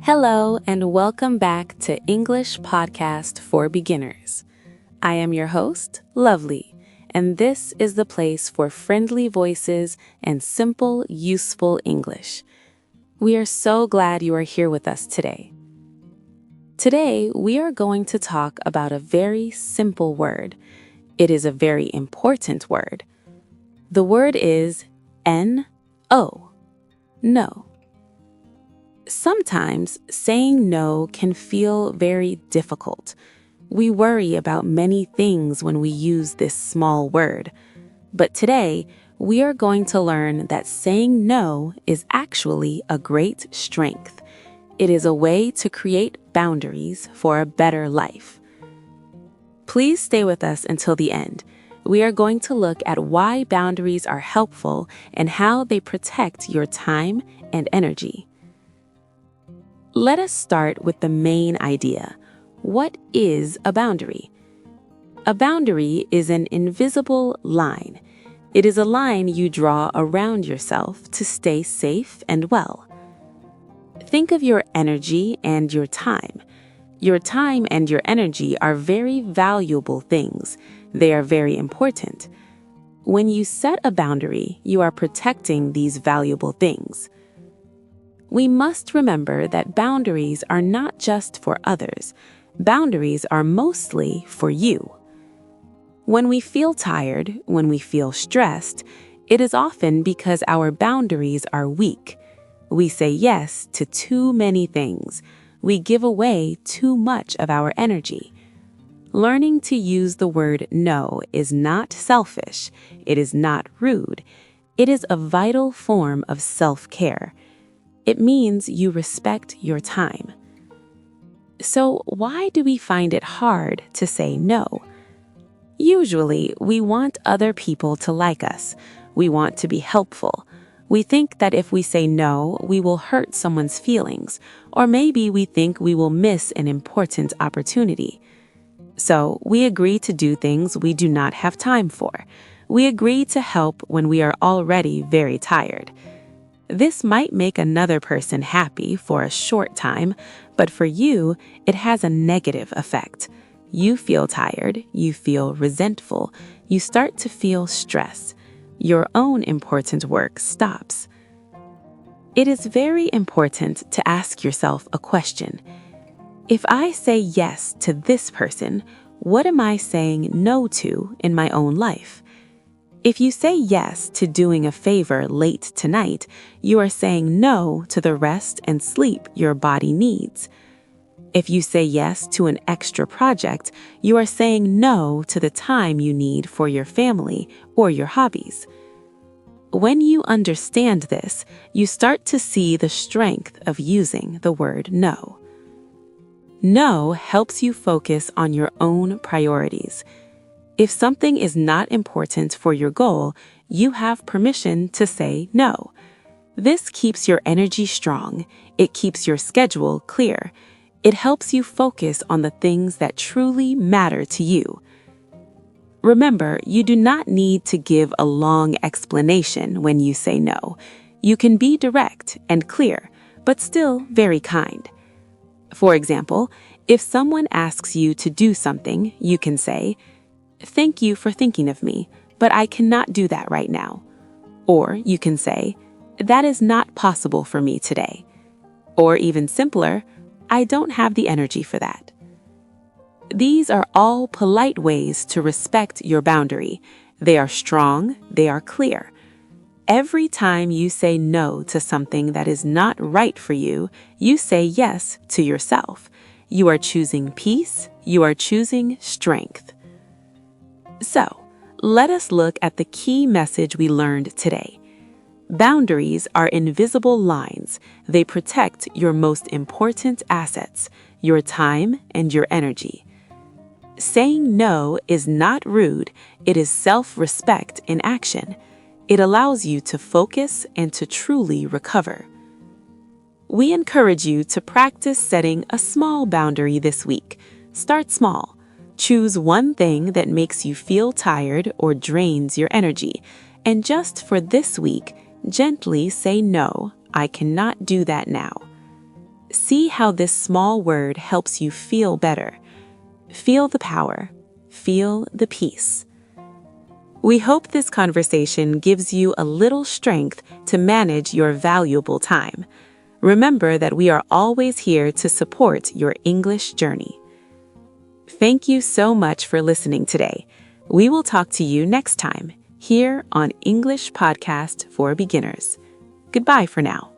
Hello, and welcome back to English Podcast for Beginners. I am your host, Lovely, and this is the place for friendly voices and simple, useful English. We are so glad you are here with us today. Today, we are going to talk about a very simple word. It is a very important word. The word is N-O, no. Sometimes saying no can feel very difficult. We worry about many things when we use this small word. But today, we are going to learn that saying no is actually a great strength. It is a way to create boundaries for a better life. Please stay with us until the end. We are going to look at why boundaries are helpful and how they protect your time and energy. Let us start with the main idea. What is a boundary? A boundary is an invisible line. It is a line you draw around yourself to stay safe and well. Think of your energy and your time. Your time and your energy are very valuable things. They are very important. When you set a boundary, you are protecting these valuable things. We must remember that boundaries are not just for others. Boundaries are mostly for you. When we feel tired, when we feel stressed, it is often because our boundaries are weak. We say yes to too many things. We give away too much of our energy. Learning to use the word no is not selfish. It is not rude. It is a vital form of self-care. It means you respect your time. So why do we find it hard to say no? Usually, we want other people to like us. We want to be helpful. We think that if we say no, we will hurt someone's feelings, or maybe we think we will miss an important opportunity. So we agree to do things we do not have time for. We agree to help when we are already very tired. This might make another person happy for a short time, but for you, it has a negative effect. You feel tired, you feel resentful, you start to feel stress. Your own important work stops. It is very important to ask yourself a question. If I say yes to this person, what am I saying no to in my own life? If you say yes to doing a favor late tonight, you are saying no to the rest and sleep your body needs. If you say yes to an extra project, you are saying no to the time you need for your family or your hobbies. When you understand this, you start to see the strength of using the word no. No helps you focus on your own priorities. If something is not important for your goal, you have permission to say no. This keeps your energy strong. It keeps your schedule clear. It helps you focus on the things that truly matter to you. Remember, you do not need to give a long explanation when you say no. You can be direct and clear, but still very kind. For example, if someone asks you to do something, you can say, "Thank you for thinking of me, but I cannot do that right now." Or you can say, "That is not possible for me today." Or even simpler, "I don't have the energy for that." These are all polite ways to respect your boundary. They are strong, they are clear. Every time you say no to something that is not right for you, you say yes to yourself. You are choosing peace, you are choosing strength. So, let us look at the key message we learned today. Boundaries are invisible lines. They protect your most important assets, your time and your energy. Saying no is not rude. It is self-respect in action. It allows you to focus and to truly recover. We encourage you to practice setting a small boundary this week. Start small. Choose one thing that makes you feel tired or drains your energy, and just for this week, gently say no, I cannot do that now. See how this small word helps you feel better. Feel the power. Feel the peace. We hope this conversation gives you a little strength to manage your valuable time. Remember that we are always here to support your English journey. Thank you so much for listening today. We will talk to you next time here on English Podcast for Beginners. Goodbye for now.